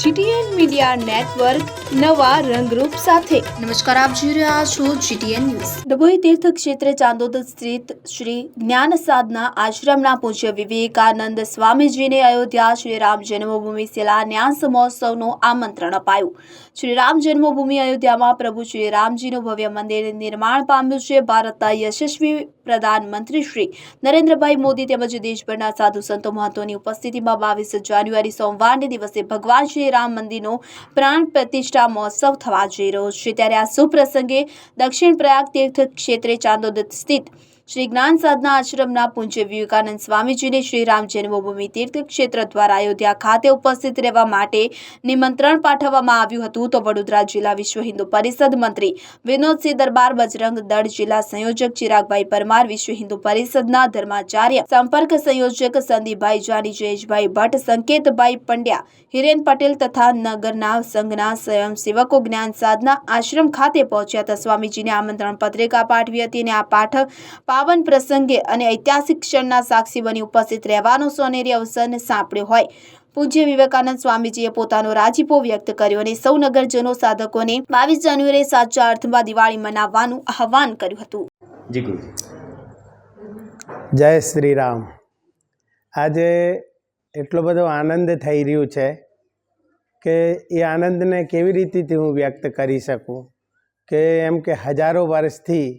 GTN media network નવા રંગરૂપ સાથે। નમસ્કાર, આપ જોઈ રહ્યા છો GTN ન્યૂઝ। ડભોઈ તીર્થ ક્ષેત્રે ચાંદોદ સ્થિત શ્રી જ્ઞાન સાધના આશ્રમના પૂજ્ય વિવેકાનંદ સ્વામીજીને અયોધ્યા શ્રી રામ જન્મભૂમિ શિલાન્યાસ મહોત્સવનું આમંત્રણ અપાયું। શ્રી રામ જન્મભૂમિ અયોધ્યામાં પ્રભુ શ્રી રામજીનું ભવ્ય મંદિર નિર્માણ પામ્યું છે। ભારતના યશસ્વી પ્રધાનમંત્રી શ્રી નરેન્દ્રભાઈ મોદી તેમજ દેશભરના સાધુ સંતો મહંતોની ઉપસ્થિતિમાં 22 જાન્યુઆરી સોમવારને દિવસે ભગવાન શ્રી રામ મંદિરનો પ્રાણ પ્રતિષ્ઠા મહોત્સવ થવા જઈ રહ્યો છે। ત્યારે આ શુભ પ્રસંગે દક્ષિણ પ્રયાગ તીર્થ ક્ષેત્રે ચાંદોદ સ્થિત શ્રી જ્ઞાન સાધના આશ્રમના પૂજ્ય વિવેકાનંદ સ્વામીજીને શ્રી રામ જન્મભૂમિ તીર્થ ક્ષેત્ર દ્વારા અયોધ્યા ખાતે ઉપસ્થિત રહેવા માટે નિમંત્રણ પાઠવવામાં આવ્યું હતું। તો વડોદરા જિલ્લા વિશ્વ હિન્દુ પરિષદ મંત્રી વિનોદસિંહ દરબાર, બજરંગ દળ જિલ્લા સંયોજક ચિરાગભાઈ પરમાર, વિશ્વ હિન્દુ પરિષદના ધર્માચાર્ય સંપર્ક સંયોજક સંદીપભાઈ જાની, જયેશભાઈ ભટ્ટ, સંકેતભાઈ પંડ્યા, હિરેન પટેલ તથા નગરના સંઘના સ્વયંસેવકો જ્ઞાન સાધના આશ્રમ ખાતે પહોંચ્યા હતા। સ્વામીજીને આમંત્રણ પત્રિકા પાઠવી હતી અને આ પાઠ પાવન પ્રસંગે અને ઐતિહાસિક ક્ષણના સાક્ષી બની ઉપસ્થિત રહેવાનો સોનેરી અવસર સાંપડ્યો હોય। પૂજ્ય વિવેકાનંદ સ્વામીજીએ પોતાનો રાજીપો વ્યક્ત કર્યો અને સૌ નગરજનો સાધકોને 22 જાન્યુઆરીએ સાચા અર્થમાં દિવાળી મનાવવાનું આહવાન કર્યું હતું। જી ગુરુજી। જય શ્રી રામ। આજે એટલો બધો આનંદ થઈ રહ્યો છે કે એ આનંદને કેવી રીતેથી હું વ્યક્ત કરી શકું કે એમ કે હજારો વર્ષથી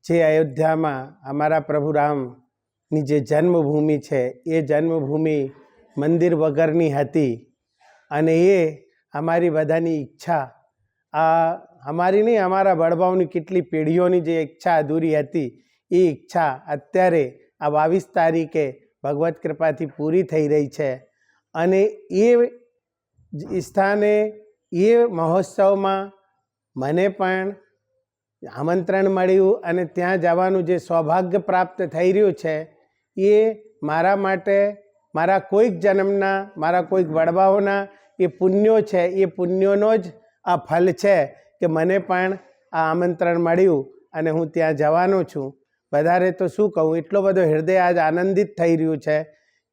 જે અયોધ્યામાં અમારા પ્રભુ રામની જે જન્મભૂમિ છે એ જન્મભૂમિ મંદિર વગરની હતી અને એ અમારી બધાની ઈચ્છા, આ અમારી નહીં, અમારા વડવાઓની કેટલી પેઢીઓની જે ઈચ્છા અધૂરી હતી એ ઈચ્છા અત્યારે આ 22 તારીખે ભગવત કૃપાથી પૂરી થઈ રહી છે। અને એ સ્થાને એ મહોત્સવમાં મને પણ આમંત્રણ મળ્યું અને ત્યાં જવાનું જે સૌભાગ્ય પ્રાપ્ત થઈ રહ્યું છે એ મારા માટે મારા કોઈક જન્મના, મારા કોઈક વડવાઓના એ પુણ્યો છે। એ પુણ્યોનો જ આ ફલ છે કે મને પણ આ આમંત્રણ મળ્યું અને હું ત્યાં જવાનો છું। વધારે તો શું કહું, એટલો બધો હૃદય આજ આનંદિત થઈ રહ્યું છે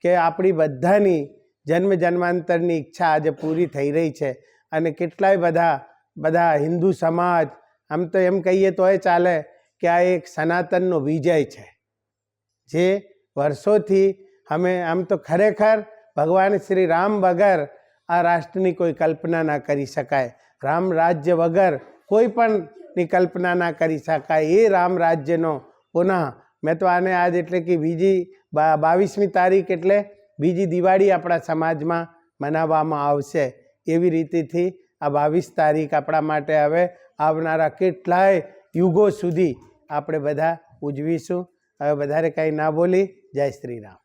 કે આપણી બધાની જન્મ જન્માંતરની ઈચ્છા આજે પૂરી થઈ રહી છે। અને કેટલાય બધા હિન્દુ સમાજ, આમ તો એમ કહીએ તોય ચાલે કે આ એક સનાતનનો વિજય છે જે વર્ષોથી અમે આમ તો ખરેખર ભગવાન શ્રી રામ વગર આ રાષ્ટ્રની કોઈ કલ્પના ના કરી શકાય। રામ રાજ્ય વગર કોઈ પણની કલ્પના ના કરી શકાય। એ રામ રાજ્યનો પુનઃ મેં તો આને આજ એટલે કે 22મી તારીખ એટલે બીજી દિવાળી આપણા સમાજમાં મનાવવામાં આવશે। એવી રીતેથી આ 22 તારીખ આપણા માટે હવે આવનારા કેટલાય યુગો સુધી આપણે બધા ઉજવીશું। હવે વધારે કંઈ ના બોલી, જય શ્રી રામ।